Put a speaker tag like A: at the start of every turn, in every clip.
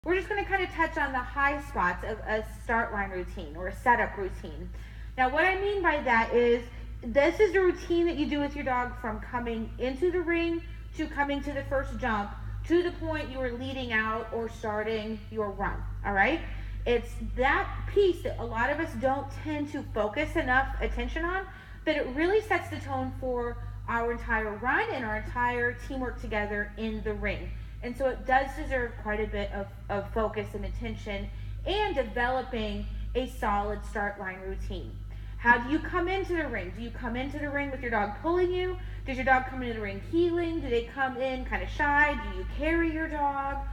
A: We're just going to kind of touch on the high spots of a start line routine or a setup routine. Now, what I mean by that is this is the routine that you do with your dog from coming into the ring to coming to the first jump to the point you are leading out or starting your run. All right? It's that piece that a lot of us don't tend to focus enough attention on, but it really sets the tone for our entire run and our entire teamwork together in the ring. And so it does deserve quite a bit of focus and attention and developing a solid start line routine. How do you come into the ring? Do you come into the ring with your dog pulling you? Does your dog come into the ring heeling? Do they come in kind of shy? Do you carry your dog?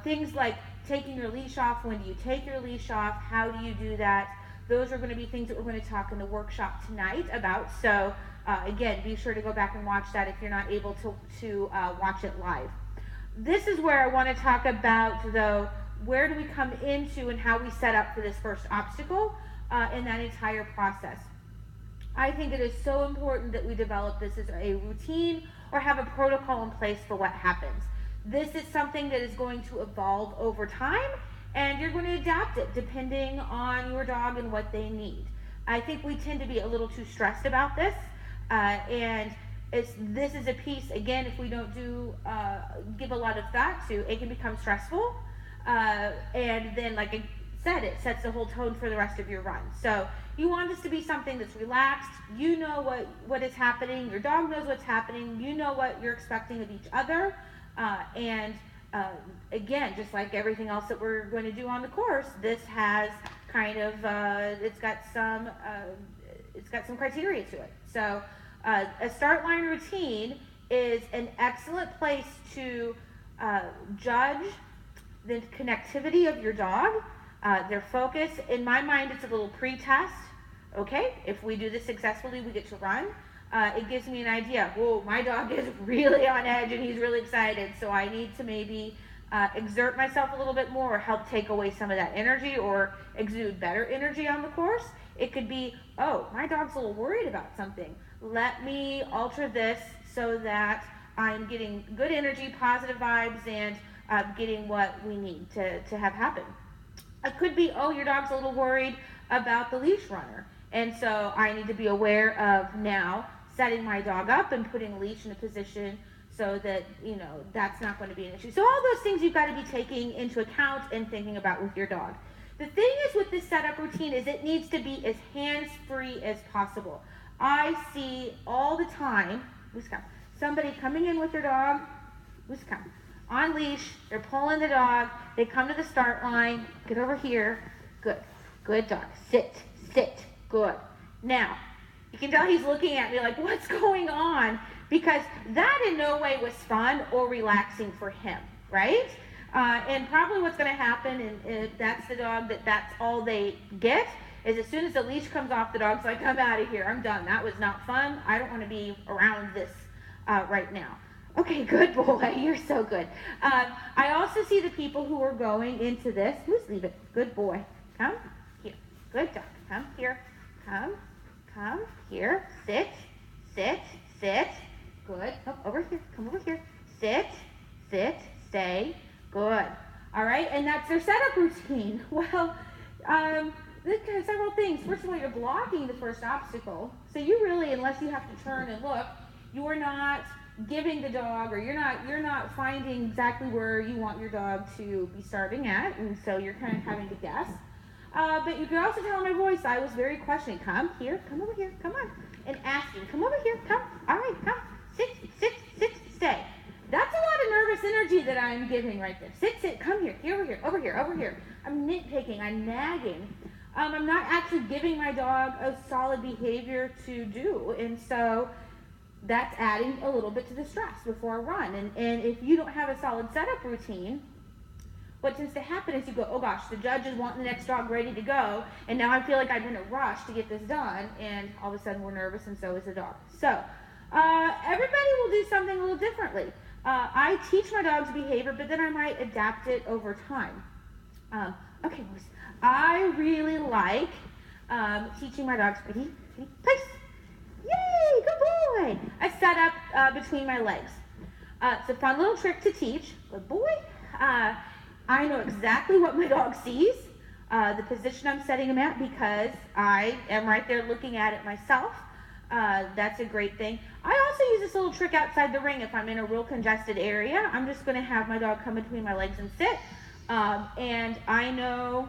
A: Things like taking your leash off. When do you take your leash off? How do you do that? Those are going to be things that we're going to talk in the workshop tonight about. So again, be sure to go back and watch that if you're not able to watch it live. This is where I want to talk about, though, where do we come into and how we set up for this first obstacle in that entire process. I think it is so important that we develop this as a routine or have a protocol in place for what happens. This is something that is going to evolve over time, and you're going to adapt it depending on your dog and what they need. I think we tend to be a little too stressed about this, and this is a piece, again, if we don't give a lot of thought to, it can become stressful, and then, like I said, it sets the whole tone for the rest of your run. So you want this to be something that's relaxed. You know what is happening. Your dog knows what's happening. You know what you're expecting of each other, and again, just like everything else that we're going to do on the course, this has kind of it's got some criteria to it. So a start line routine is an excellent place to judge the connectivity of your dog, their focus. In my mind, it's a little pre-test. Okay, if we do this successfully, we get to run. It gives me an idea. Whoa, my dog is really on edge and he's really excited, so I need to maybe exert myself a little bit more or help take away some of that energy or exude better energy on the course. It could be, oh, my dog's a little worried about something. Let me alter this so that I'm getting good energy, positive vibes, and getting what we need to have happen. It could be, oh, your dog's a little worried about the leash runner. And so I need to be aware of now setting my dog up and putting a leash in a position so that, that's not going to be an issue. So all those things you've got to be taking into account and thinking about with your dog. The thing is with this setup routine is it needs to be as hands-free as possible. I see all the time, somebody coming in with their dog, on leash, they're pulling the dog, they come to the start line, get over here, good dog, sit, good. Now, you can tell he's looking at me like, what's going on? Because that in no way was fun or relaxing for him, right? And probably what's going to happen, and if that's the dog, that's all they get, is as soon as the leash comes off, the dog's like, I'm out of here, I'm done. That was not fun. I don't want to be around this right now. Okay, good boy, you're so good. I also see the people who are going into this. Who's leaving? Good boy. Come here. Good dog. Come here. Come here. Sit. Good. Come over here. Sit. Stay. Good. All right, and that's their setup routine. Well, there's kind of several things. First of all, you're blocking the first obstacle. So you really, unless you have to turn and look, you are not giving the dog, or you're not finding exactly where you want your dog to be starting at, and so you're kind of having to guess. But you can also tell in my voice I was very questioning. Come here, come over here, come on, and asking, come over here, come, all right, come, sit, stay. That's a lot of nervous energy that I'm giving right there. Sit, come here, over here. I'm nitpicking, I'm nagging. I'm not actually giving my dog a solid behavior to do, and so that's adding a little bit to the stress before a run. And if you don't have a solid setup routine, what tends to happen is you go, oh gosh, the judge is wanting the next dog ready to go, and now I feel like I'm in a rush to get this done, and all of a sudden we're nervous, and so is the dog. So everybody will do something a little differently. I teach my dog's behavior, but then I might adapt it over time. Okay, I really like teaching my dogs, ready, place. Yay, good boy. I set up between my legs. It's a fun little trick to teach. Good boy. I know exactly what my dog sees, the position I'm setting him at, because I am right there looking at it myself. That's a great thing. I also use this little trick outside the ring if I'm in a real congested area. I'm just going to have my dog come between my legs and sit. And I know,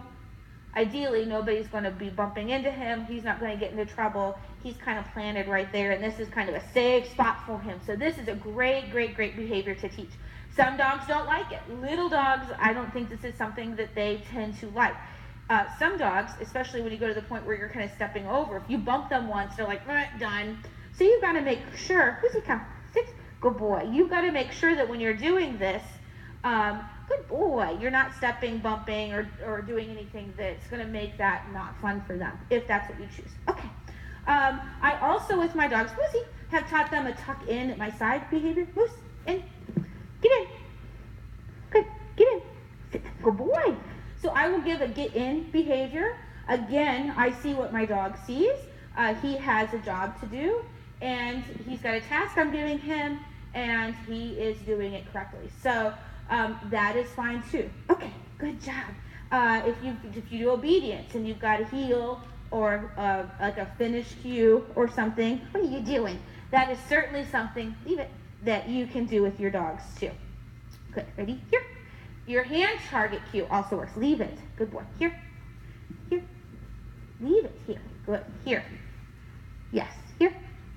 A: ideally, nobody's going to be bumping into him. He's not going to get into trouble. He's kind of planted right there, and this is kind of a safe spot for him. So this is a great, great, great behavior to teach. Some dogs don't like it. Little dogs, I don't think this is something that they tend to like. Some dogs, especially when you go to the point where you're kind of stepping over, if you bump them once, they're like, done. So you've got to make sure, who's he come? Six, good boy. You've got to make sure that when you're doing this, good boy, you're not stepping, bumping, or doing anything that's going to make that not fun for them, if that's what you choose. Okay. I also, with my dogs, Moosey, have taught them a tuck in at my side behavior. Moose, in, get in. Good, get in. Sit, good boy. So I will give a get in behavior. Again, I see what my dog sees. He has a job to do, and he's got a task I'm giving him, and he is doing it correctly. So that is fine too. Okay, good job. If you do obedience and you've got a heel or like a finish cue or something, what are you doing? That is certainly something, leave it, that you can do with your dogs too. Good, ready? Here. Your hand target cue also works. Leave it. Good boy. Here. Here. Leave it. Here. Good. Here. Yes. Here.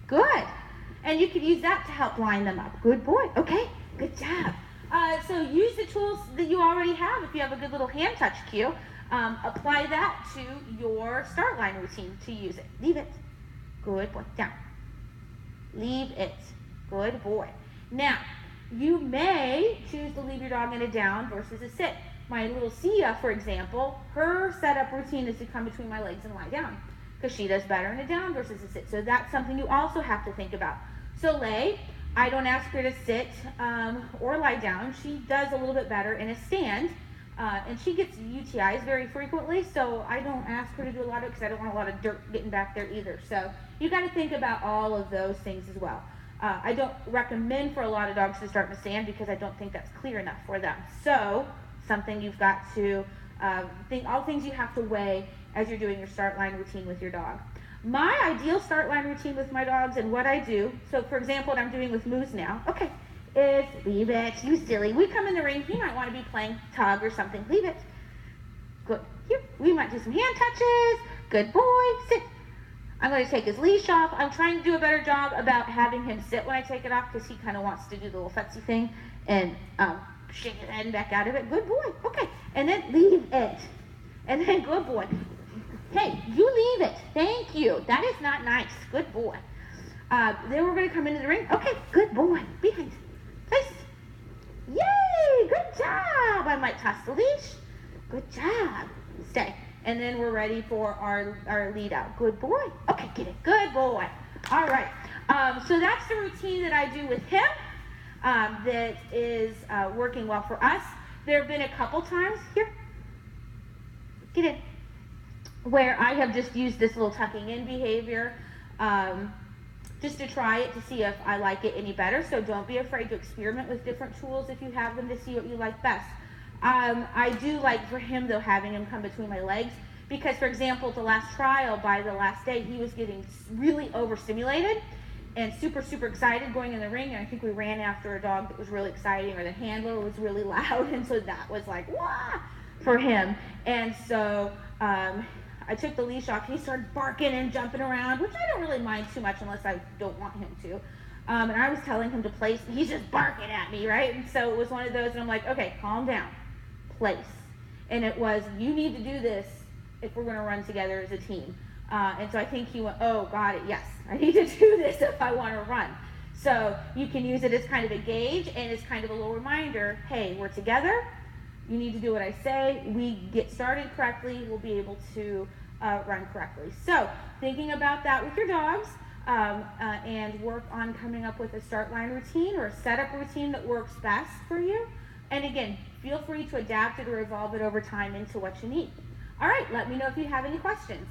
A: Good. And you can use that to help line them up. Good boy. Okay. Good job. So use the tools that you already have. If you have a good little hand touch cue, apply that to your start line routine to use it. Leave it. Good boy. Down. Leave it. Good boy. Now, you may choose to leave your dog in a down versus a sit. My little Sia, for example, her setup routine is to come between my legs and lie down because she does better in a down versus a sit. So that's something you also have to think about. Soleil, I don't ask her to sit or lie down. She does a little bit better in a stand, and she gets UTIs very frequently, so I don't ask her to do a lot of it because I don't want a lot of dirt getting back there either. So you got to think about all of those things as well. I don't recommend for a lot of dogs to start in a stand because I don't think that's clear enough for them. So something you've got to think, all things you have to weigh as you're doing your start line routine with your dog. My ideal start line routine with my dogs and what I do, so for example, what I'm doing with Moose now, okay, is leave it, you silly. We come in the ring, he might want to be playing tug or something, leave it. Good, here, we might do some hand touches, good boy, sit. I'm going to take his leash off. I'm trying to do a better job about having him sit when I take it off because he kind of wants to do the little futzy thing and shake his head back out of it. Good boy. Okay. And then leave it. And then good boy. Hey, you leave it. Thank you. That is not nice. Good boy. Then we're going to come into the ring. Okay. Good boy. Behind. Place. Yay. Good job. I might toss the leash. Good job. Stay. And then we're ready for our lead out. Good boy. Okay, get it. Good boy. All right. So that's the routine that I do with him that is working well for us. There have been a couple times, here, get in, where I have just used this little tucking in behavior just to try it to see if I like it any better. So don't be afraid to experiment with different tools if you have them to see what you like best. I do like for him, though, having him come between my legs because, for example, at the last trial, by the last day, he was getting really overstimulated and super, super excited going in the ring. And I think we ran after a dog that was really exciting, or the handler was really loud. And so that was like, wah, for him. And so I took the leash off. He started barking and jumping around, which I don't really mind too much unless I don't want him to. And I was telling him to place. He's just barking at me, right? And so it was one of those, and I'm like, okay, calm down. Place. And it was, you need to do this if we're going to run together as a team. And so I think he went, oh, got it, yes, I need to do this if I want to run. So you can use it as kind of a gauge and as kind of a little reminder, hey, we're together, you need to do what I say, we get started correctly, we'll be able to run correctly. So thinking about that with your dogs, and work on coming up with a start line routine or a setup routine that works best for you. And again, feel free to adapt it or evolve it over time into what you need. All right, let me know if you have any questions.